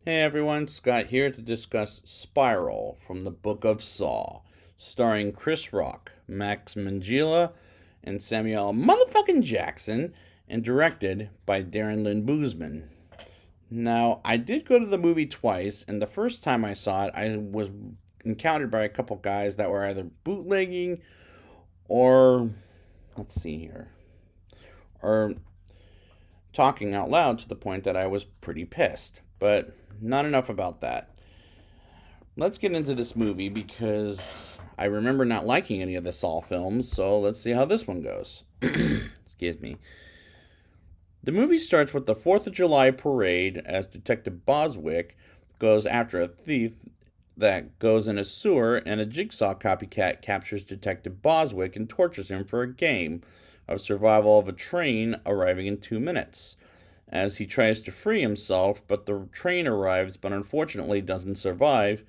Hey everyone, Scott here to discuss Spiral from the Book of Saw, starring Chris Rock, Max Mangila, and Samuel motherfucking Jackson, and directed by Darren Lynn Boozman. Now, I did go to the movie twice, and the first time I saw it, I was encountered by a couple guys that were either bootlegging or, let's see here, or talking out loud to the point that I was pretty pissed. But not enough about that. Let's get into this movie because I remember not liking any of the Saw films, so let's see how this one goes. Excuse me. The movie starts with the 4th of July parade as Detective Boswick goes after a thief that goes in a sewer, and a Jigsaw copycat captures Detective Boswick and tortures him for a game of survival of a train arriving in 2 minutes. As he tries to free himself, but the train arrives but unfortunately doesn't survive,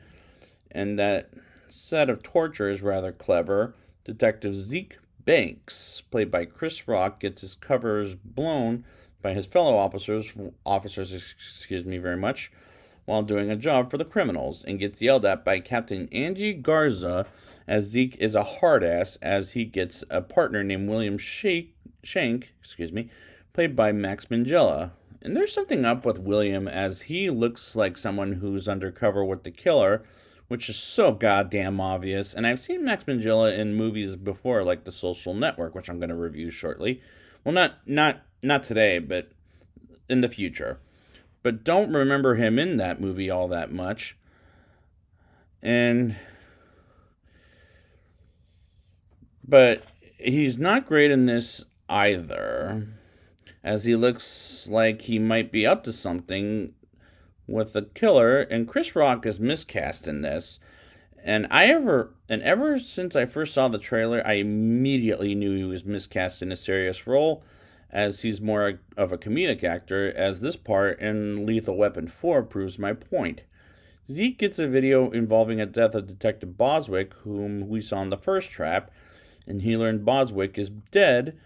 and that set of torture is rather clever. Detective Zeke Banks, played by Chris Rock, gets his covers blown by his fellow officers, excuse me very much, while doing a job for the criminals, and gets yelled at by Captain Angie Garza as Zeke is a hard ass as he gets a partner named William Shank, played by Max Minghella. And there's something up with William as he looks like someone who's undercover with the killer, which is so goddamn obvious. And I've seen Max Minghella in movies before, like The Social Network, which I'm going to review shortly. Well, not today, but in the future. But don't remember him in that movie all that much. And but he's not great in this either, as he looks like he might be up to something with the killer, and Chris Rock is miscast in this. Ever since I first saw the trailer, I immediately knew he was miscast in a serious role, as he's more of a comedic actor, as this part in Lethal Weapon 4 proves my point. Zeke gets a video involving a death of Detective Boswick, whom we saw in the first trap, and he learned Boswick is dead,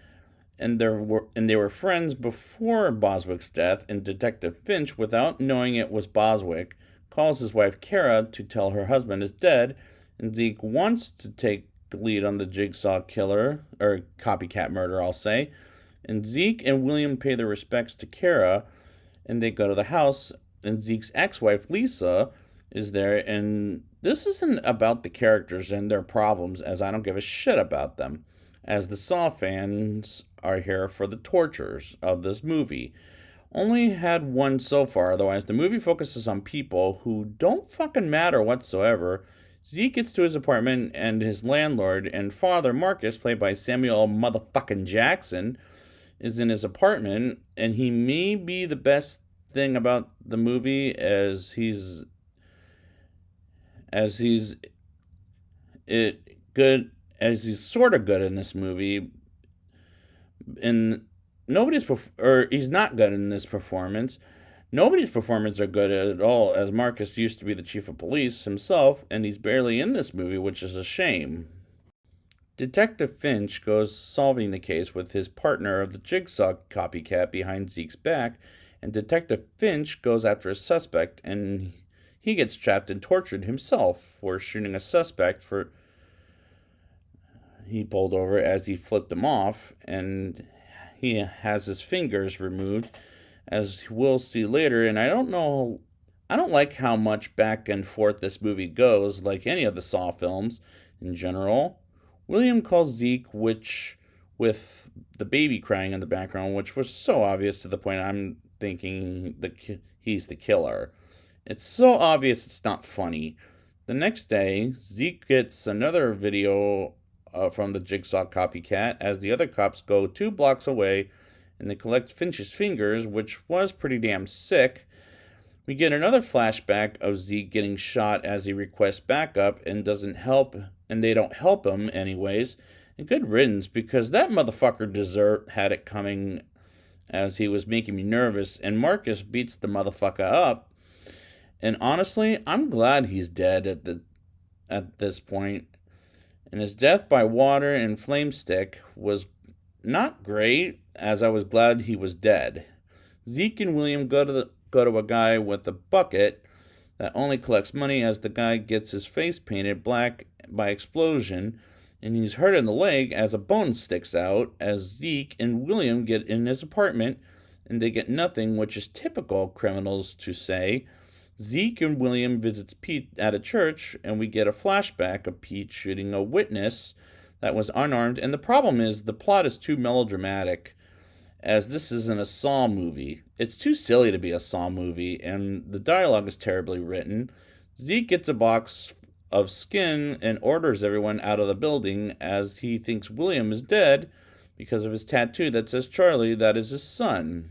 and they were friends before Boswick's death, and Detective Finch, without knowing it was Boswick, calls his wife Kara to tell her husband is dead, and Zeke wants to take the lead on the Jigsaw killer, or copycat murder, I'll say. And Zeke and William pay their respects to Kara, and they go to the house, and Zeke's ex-wife Lisa is there, and this isn't about the characters and their problems, as I don't give a shit about them, as the Saw fans are here for the tortures of this movie. Only had one so far, otherwise the movie focuses on people who don't fucking matter whatsoever. Zeke gets to his apartment, and his landlord and father, Marcus, played by Samuel motherfucking Jackson, is in his apartment, and he may be the best thing about the movie, as he's it good as he's sort of good in this movie, and he's not good in this performance. Nobody's performance are good at all, as Marcus used to be the chief of police himself, and he's barely in this movie, which is a shame. Detective Finch goes solving the case with his partner of the Jigsaw copycat behind Zeke's back, and Detective Finch goes after a suspect, and he gets trapped and tortured himself for shooting a suspect for he pulled over as he flipped him off, and he has his fingers removed, as we'll see later. And I don't know, I don't like how much back and forth this movie goes, like any of the Saw films in general. William calls Zeke, which with the baby crying in the background, which was so obvious to the point I'm thinking he's the killer. It's so obvious it's not funny. The next day, Zeke gets another video from the Jigsaw copycat as the other cops go 2 blocks away and they collect Finch's fingers, which was pretty damn sick. We get another flashback of Zeke getting shot as he requests backup and doesn't help, and they don't help him anyways. And good riddance, because that motherfucker had it coming, as he was making me nervous, and Marcus beats the motherfucker up. And honestly, I'm glad he's dead at this point. And his death by water and flame stick was not great, as I was glad he was dead. Zeke and William go to a guy with a bucket that only collects money as the guy gets his face painted black by explosion, and he's hurt in the leg as a bone sticks out, as Zeke and William get in his apartment, and they get nothing, which is typical criminals to say. Zeke and William visits Pete at a church, and we get a flashback of Pete shooting a witness that was unarmed, and the problem is the plot is too melodramatic, as this isn't a Saw movie. It's too silly to be a Saw movie, and the dialogue is terribly written. Zeke gets a box of skin and orders everyone out of the building as he thinks William is dead because of his tattoo that says Charlie, that is his son.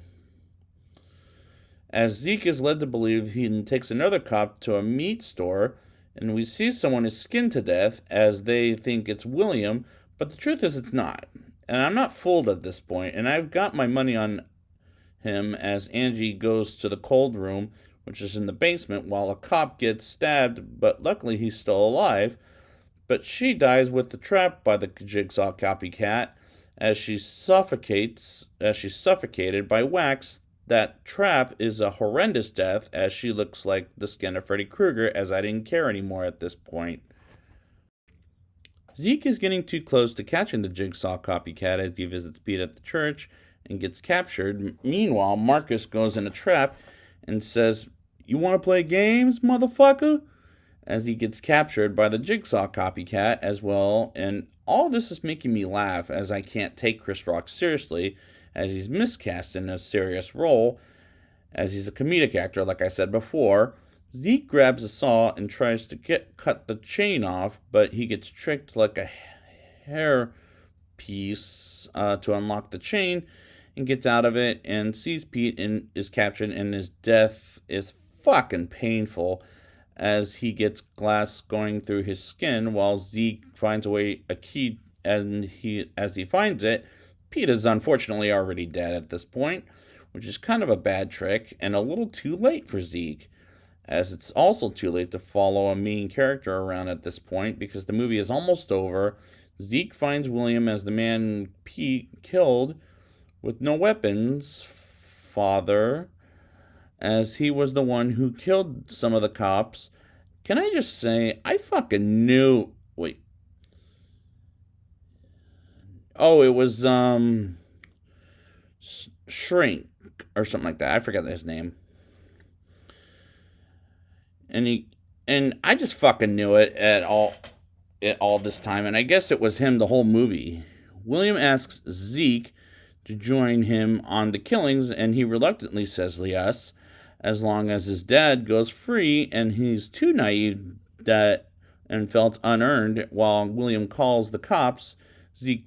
As Zeke is led to believe, he takes another cop to a meat store, and we see someone is skinned to death as they think it's William, but the truth is it's not. And I'm not fooled at this point, and I've got my money on him as Angie goes to the cold room, which is in the basement, while a cop gets stabbed, but luckily he's still alive. But she dies with the trap by the jigsaw copycat as she's suffocated by wax. That trap is a horrendous death as she looks like the skin of Freddy Krueger, as I didn't care anymore at this point. Zeke is getting too close to catching the jigsaw copycat as he visits Pete at the church and gets captured. Meanwhile, Marcus goes in a trap and says, "You want to play games, motherfucker?" as he gets captured by the jigsaw copycat as well. And all this is making me laugh as I can't take Chris Rock seriously as he's miscast in a serious role as he's a comedic actor, like I said before. Zeke grabs a saw and tries to cut the chain off, but he gets tricked like a hair piece to unlock the chain and gets out of it and sees Pete and is captured, and his death is fucking painful as he gets glass going through his skin while Zeke finds a key, and as he finds it, Pete is unfortunately already dead at this point, which is kind of a bad trick and a little too late for Zeke, as it's also too late to follow a main character around at this point because the movie is almost over. Zeke finds William as the man Pete killed with no weapons, father, as he was the one who killed some of the cops. Can I just say, I fucking knew. Wait. Oh, it was, Shrink, or something like that. I forget his name. And I just fucking knew it at all this time, and I guess it was him the whole movie. William asks Zeke to join him on the killings, and he reluctantly says yes, as long as his dad goes free, and he's too naive and felt unearned. While William calls the cops, Zeke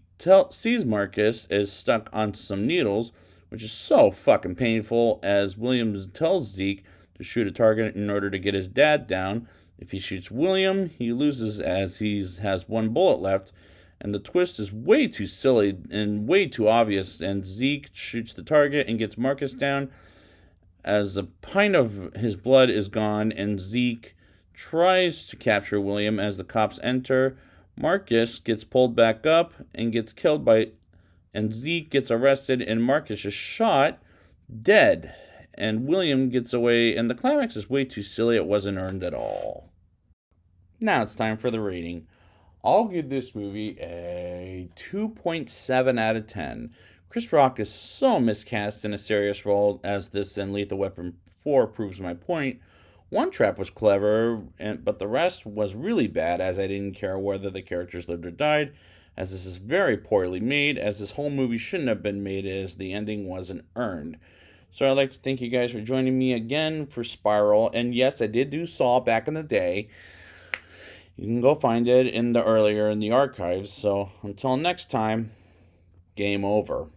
sees Marcus is stuck on some needles, which is so fucking painful, as William tells Zeke to shoot a target in order to get his dad down. If he shoots William, he loses as he has one bullet left, and the twist is way too silly and way too obvious, and Zeke shoots the target and gets Marcus down as a pint of his blood is gone, and Zeke tries to capture William as the cops enter. Marcus gets pulled back up and gets killed and Zeke gets arrested, and Marcus is shot dead, and William gets away, and the climax is way too silly. It wasn't earned at all. Now it's time for the rating. I'll give this movie a 2.7 out of 10. Chris Rock is so miscast in a serious role as this in Lethal Weapon 4 proves my point. One trap was clever, but the rest was really bad, as I didn't care whether the characters lived or died, as this is very poorly made, as this whole movie shouldn't have been made, as the ending wasn't earned. So I'd like to thank you guys for joining me again for Spiral, and yes, I did do Saw back in the day. You can go find it in the archives. So until next time, game over.